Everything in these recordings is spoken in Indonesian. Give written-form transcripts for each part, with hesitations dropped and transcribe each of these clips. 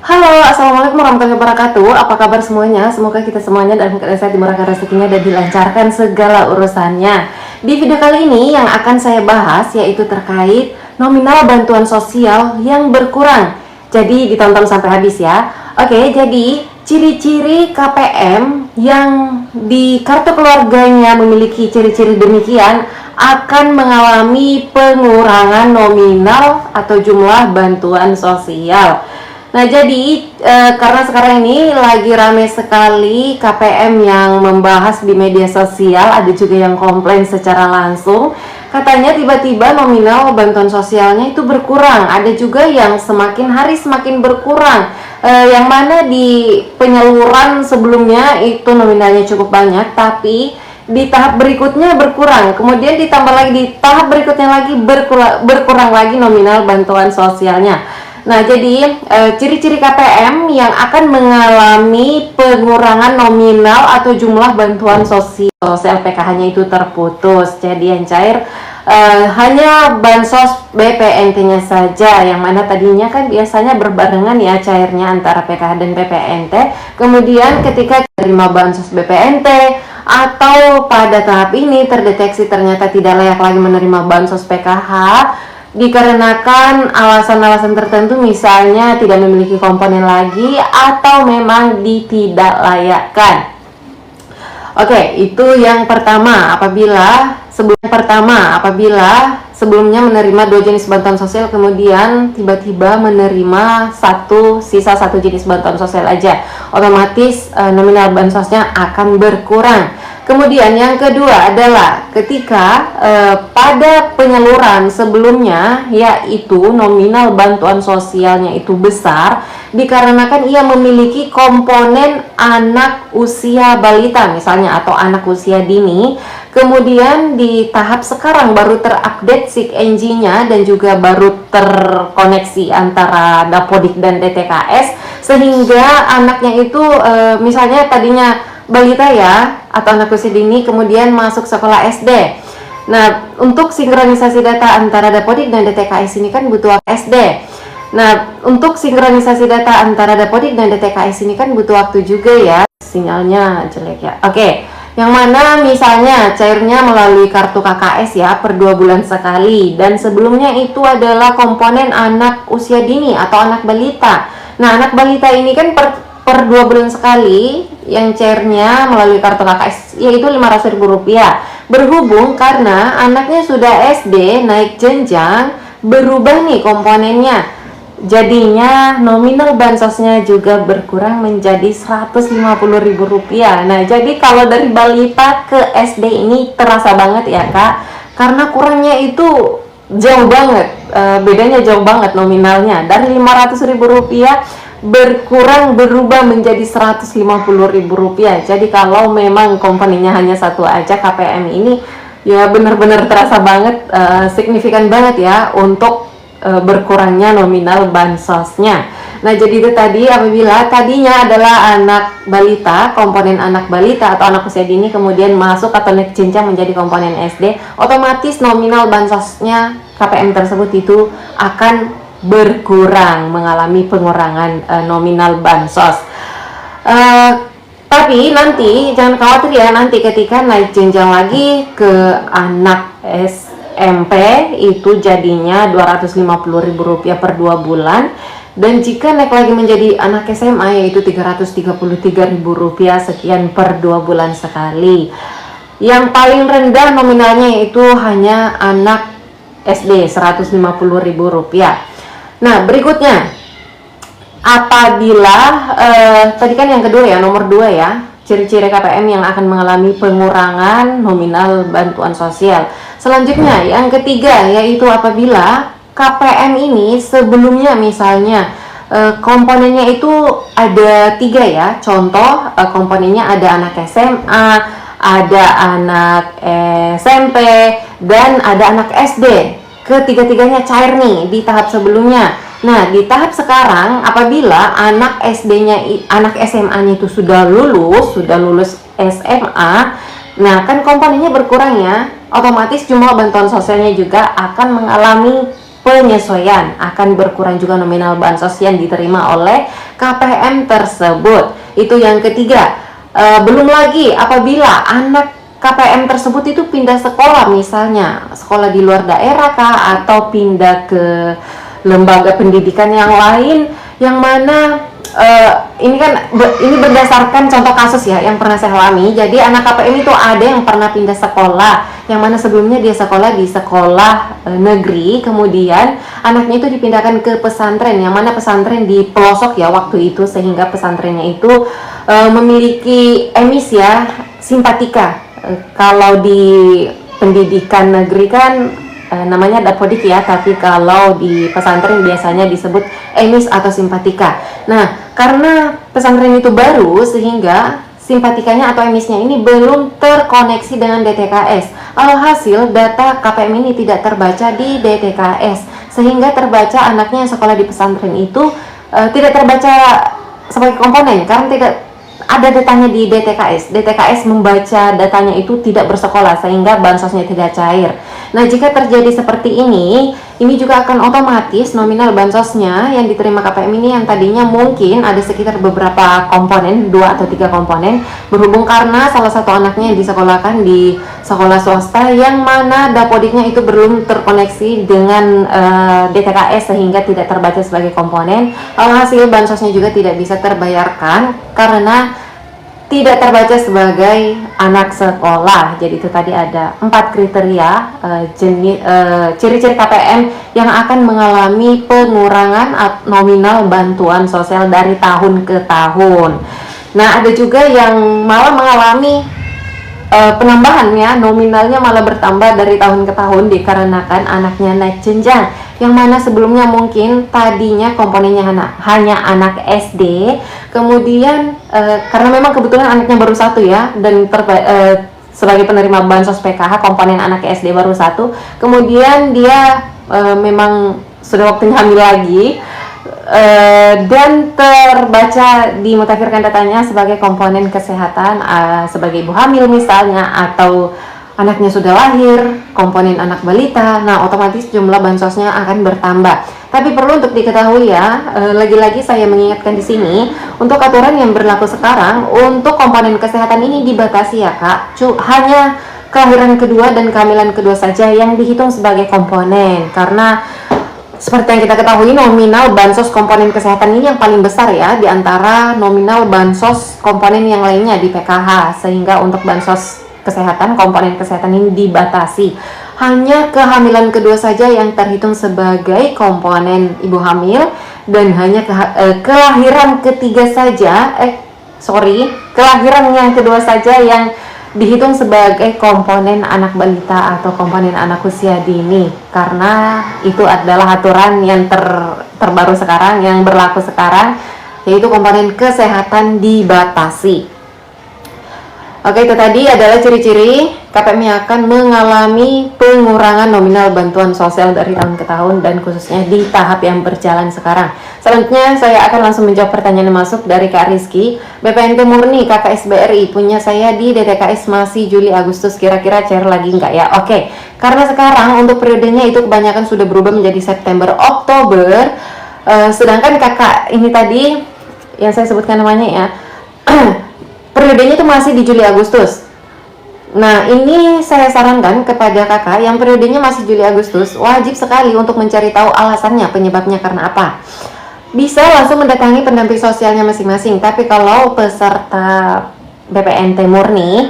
Halo, assalamualaikum warahmatullahi wabarakatuh. Apa kabar semuanya? Semoga kita semuanya dalam keadaan sehat, dimurahkan rezekinya dan dilancarkan segala urusannya. Di video kali ini yang akan saya bahas yaitu terkait nominal bantuan sosial yang berkurang. Jadi ditonton sampai habis ya. Oke, jadi ciri-ciri KPM yang di kartu keluarganya memiliki ciri-ciri demikian akan mengalami pengurangan nominal atau jumlah bantuan sosial. Nah, jadi karena sekarang ini lagi rame sekali KPM yang membahas di media sosial, ada juga yang komplain secara langsung. Katanya tiba-tiba nominal bantuan sosialnya itu berkurang. Ada juga yang semakin hari semakin berkurang. Yang mana di penyaluran sebelumnya itu nominalnya cukup banyak, tapi di tahap berikutnya berkurang. Kemudian ditambah lagi di tahap berikutnya lagi berkurang lagi nominal bantuan sosialnya. Nah, jadi ciri-ciri KPM yang akan mengalami pengurangan nominal atau jumlah bantuan sosial PKH-nya itu terputus. Jadi yang cair hanya bansos BPNT-nya saja, yang mana tadinya kan biasanya berbarengan ya cairnya antara PKH dan BPNT. Kemudian ketika terima bansos BPNT atau pada tahap ini terdeteksi ternyata tidak layak lagi menerima bansos PKH dikarenakan alasan-alasan tertentu, misalnya tidak memiliki komponen lagi atau memang ditidaklayakkan. Oke, itu yang pertama. Apabila sebelumnya menerima 2 jenis bantuan sosial, kemudian tiba-tiba menerima sisa satu jenis bantuan sosial aja, otomatis nominal bansosnya akan berkurang. Kemudian yang kedua adalah ketika pada penyaluran sebelumnya, yaitu nominal bantuan sosialnya itu besar dikarenakan ia memiliki komponen anak usia balita misalnya atau anak usia dini. Kemudian di tahap sekarang baru terupdate SIG-NG-nya dan juga baru terkoneksi antara Dapodik dan DTKS, sehingga anaknya itu misalnya tadinya balita ya atau anak usia dini, kemudian masuk sekolah SD. Nah, untuk sinkronisasi data antara Dapodik dan DTKS ini kan butuh SD. Nah, untuk sinkronisasi data antara Dapodik dan DTKS ini kan butuh waktu juga ya. Sinyalnya jelek ya. Oke. Yang mana misalnya cairnya melalui kartu KKS ya per 2 bulan sekali, dan sebelumnya itu adalah komponen anak usia dini atau anak balita. Nah, anak balita ini kan per 2 bulan sekali yang cairnya melalui kartu KKS yaitu Rp500.000. Berhubung karena anaknya sudah SD naik jenjang, berubah nih komponennya. Jadinya nominal bansosnya juga berkurang menjadi Rp150.000. Nah, jadi kalau dari balita ke SD ini terasa banget ya Kak, karena kurangnya itu jauh banget, bedanya jauh banget nominalnya. Dari Rp500.000 berubah menjadi Rp150.000. Jadi kalau memang komponennya hanya satu aja, KPM ini ya benar-benar terasa banget, signifikan banget ya untuk berkurangnya nominal bansosnya. Nah, jadi itu tadi apabila tadinya adalah anak balita, komponen anak balita atau anak usia dini, kemudian masuk atau naik jenjang menjadi komponen SD, otomatis nominal bansosnya KPM tersebut itu akan berkurang, mengalami pengurangan nominal bansos. Tapi nanti jangan khawatir ya, nanti ketika naik jenjang lagi ke anak SMP itu jadinya Rp250.000 per 2 bulan, dan jika naik lagi menjadi anak SMA yaitu Rp333.000 sekian per 2 bulan sekali. Yang paling rendah nominalnya itu hanya anak SD Rp150.000. Nah, berikutnya apabila tadi kan yang kedua ya, nomor 2 ya, ciri-ciri KPM yang akan mengalami pengurangan nominal bantuan sosial. Selanjutnya yang ketiga yaitu apabila KPM ini sebelumnya misalnya komponennya itu ada 3 ya. Contoh komponennya ada anak SMA, ada anak SMP, dan ada anak SD. Ketiga-tiganya cair nih di tahap sebelumnya. Nah, di tahap sekarang apabila anak SD-nya, anak SMA-nya itu sudah lulus SMA, nah kan komponennya berkurang ya, otomatis jumlah bantuan sosialnya juga akan mengalami penyesuaian, akan berkurang juga nominal bansos yang diterima oleh KPM tersebut. Itu yang ketiga. Belum lagi apabila anak KPM tersebut itu pindah sekolah, misalnya sekolah di luar daerah kah, atau pindah ke lembaga pendidikan yang lain, yang mana ini kan ini berdasarkan contoh kasus ya yang pernah saya alami. Jadi anak KPM itu ada yang pernah pindah sekolah, yang mana sebelumnya dia sekolah di sekolah negeri, kemudian anaknya itu dipindahkan ke pesantren, yang mana pesantren di pelosok ya waktu itu, sehingga pesantrennya itu memiliki emis ya, simpatika. Kalau di pendidikan negeri kan namanya dapodik ya, tapi kalau di pesantren biasanya disebut emis atau simpatika. Nah, karena pesantren itu baru, sehingga simpatikanya atau emisnya ini belum terkoneksi dengan DTKS. Alhasil data KPM ini tidak terbaca di DTKS, sehingga terbaca anaknya yang sekolah di pesantren itu tidak terbaca sebagai komponen karena tidak ada datanya di DTKS. DTKS membaca datanya itu tidak bersekolah, sehingga bansosnya tidak cair. Nah, jika terjadi seperti ini juga akan otomatis nominal bansosnya yang diterima KPM ini yang tadinya mungkin ada sekitar beberapa komponen, 2 atau 3 komponen, berhubung karena salah satu anaknya disekolahkan di sekolah swasta yang mana dapodiknya itu belum terkoneksi dengan DTKS, sehingga tidak terbaca sebagai komponen. Alhasil bansosnya juga tidak bisa terbayarkan karena tidak terbaca sebagai anak sekolah. Jadi itu tadi ada 4 kriteria ciri-ciri KPM yang akan mengalami pengurangan nominal bantuan sosial dari tahun ke tahun. Nah, ada juga yang malah mengalami penambahannya, nominalnya malah bertambah dari tahun ke tahun dikarenakan anaknya naik jenjang, yang mana sebelumnya mungkin tadinya komponennya hanya anak SD, kemudian karena memang kebetulan anaknya baru 1 ya, dan sebagai penerima bansos PKH komponen anak SD baru 1, kemudian dia memang sudah waktunya hamil lagi, dan terbaca dimutakhirkan datanya sebagai komponen kesehatan, sebagai ibu hamil misalnya, atau anaknya sudah lahir, komponen anak balita. Nah, otomatis jumlah bansosnya akan bertambah. Tapi perlu untuk diketahui ya, lagi-lagi saya mengingatkan di sini, untuk aturan yang berlaku sekarang untuk komponen kesehatan ini dibatasi ya Kak, hanya kelahiran kedua dan kehamilan kedua saja yang dihitung sebagai komponen, karena seperti yang kita ketahui, nominal bansos komponen kesehatan ini yang paling besar ya di antara nominal bansos komponen yang lainnya di PKH, sehingga untuk bansos kesehatan, komponen kesehatan ini dibatasi. Hanya kehamilan kedua saja yang terhitung sebagai komponen ibu hamil, dan hanya kelahiran ketiga saja, kelahiran yang kedua saja yang dihitung sebagai komponen anak balita atau komponen anak usia dini, karena itu adalah aturan yang terbaru sekarang, yang berlaku sekarang, yaitu komponen kesehatan dibatasi. Oke, itu tadi adalah ciri-ciri KPM yang akan mengalami pengurangan nominal bantuan sosial dari tahun ke tahun, dan khususnya di tahap yang berjalan sekarang. Selanjutnya saya akan langsung menjawab pertanyaan yang masuk dari Kak Rizky. BPNT murni KKSBRI punya saya di DTKS masih Juli Agustus, kira-kira cair lagi nggak ya? Oke, karena sekarang untuk periodenya itu kebanyakan sudah berubah menjadi September Oktober, sedangkan kakak ini tadi yang saya sebutkan namanya ya periodenya itu masih di Juli Agustus. Nah, ini saya sarankan kepada kakak yang periodenya masih Juli Agustus, wajib sekali untuk mencari tahu alasannya, penyebabnya karena apa. Bisa langsung mendatangi pendamping sosialnya masing-masing, tapi kalau peserta BPNT murni,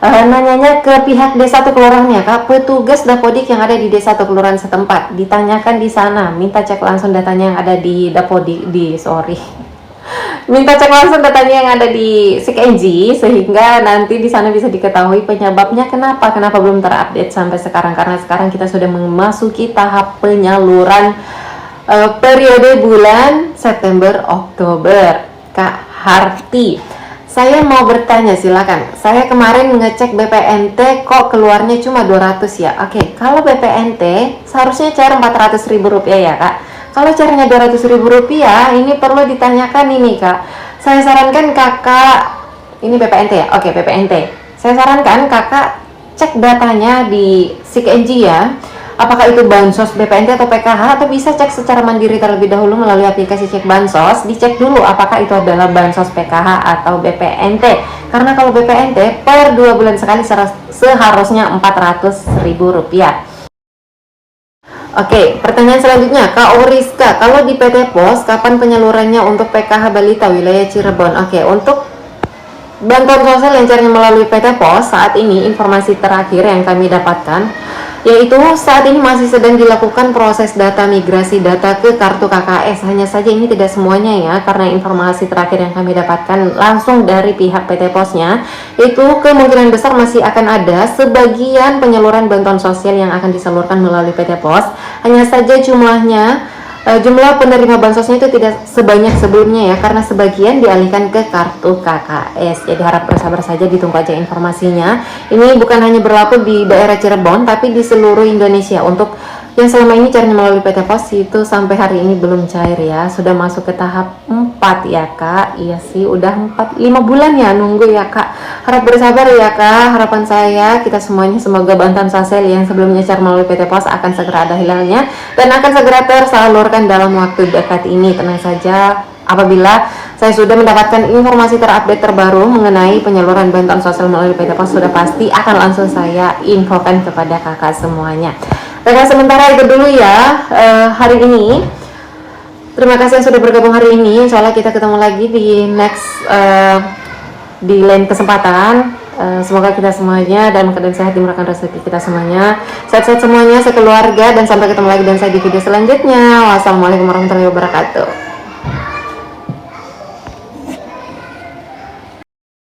nanyanya ke pihak desa atau kelurahannya Kak, petugas dapodik yang ada di desa atau kelurahan setempat, ditanyakan di sana, minta cek langsung datanya yang ada di dapodik, minta cek langsung datanya yang ada di SIKNJ, sehingga nanti di sana bisa diketahui penyebabnya kenapa belum terupdate sampai sekarang, karena sekarang kita sudah memasuki tahap penyaluran periode bulan September Oktober. Kak Harti, saya mau bertanya, silakan. Saya kemarin ngecek BPNT kok keluarnya cuma 200 ya. Oke, kalau BPNT seharusnya cair Rp400.000 ya Kak. Kalau caranya Rp200.000, ini perlu ditanyakan ini Kak. Saya sarankan kakak, ini BPNT ya? Oke, BPNT. Saya sarankan kakak cek datanya di SIKNJ ya. apakah itu bansos, BPNT atau PKH, atau bisa cek secara mandiri terlebih dahulu melalui aplikasi cek bansos. Dicek dulu apakah itu adalah bansos, PKH atau BPNT, karena kalau BPNT per 2 bulan sekali seharusnya Rp400.000. Oke, pertanyaan selanjutnya, Kak Oriska, kalau di PT Pos, kapan penyalurannya untuk PKH Balita wilayah Cirebon? Oke, untuk bantuan sosial yang caranya melalui PT Pos, saat ini informasi terakhir yang kami dapatkan yaitu saat ini masih sedang dilakukan proses data migrasi data ke kartu KKS. Hanya saja ini tidak semuanya ya, karena informasi terakhir yang kami dapatkan langsung dari pihak PT Posnya, itu kemungkinan besar masih akan ada sebagian penyaluran bantuan sosial yang akan disalurkan melalui PT Pos. Hanya saja jumlah penerima bansosnya itu tidak sebanyak sebelumnya ya, karena sebagian dialihkan ke kartu KKS. Jadi harap bersabar saja, ditunggu aja informasinya. Ini bukan hanya berlaku di daerah Cirebon, tapi di seluruh Indonesia. Untuk yang selama ini caranya melalui PT Pos itu sampai hari ini belum cair ya, sudah masuk ke tahap 4 ya Kak. Iya sih, udah 5 bulan ya nunggu ya Kak. Harap bersabar ya Kak, harapan saya kita semuanya semoga bantuan sosial yang sebelumnya cara melalui PT Pos akan segera ada hilalnya dan akan segera tersalurkan dalam waktu dekat ini. Tenang saja, apabila saya sudah mendapatkan informasi terupdate terbaru mengenai penyaluran bantuan sosial melalui PT Pos, sudah pasti akan langsung saya infokan kepada kakak semuanya. Kakak sementara itu dulu ya hari ini. Terima kasih yang sudah bergabung hari ini. Insya Allah kita ketemu lagi di next di lain kesempatan. Semoga kita semuanya dalam keadaan sehat, dimurahkan rezeki kita semuanya, sehat-sehat semuanya sekeluarga, dan sampai ketemu lagi dan saya di video selanjutnya. Wassalamualaikum warahmatullahi wabarakatuh.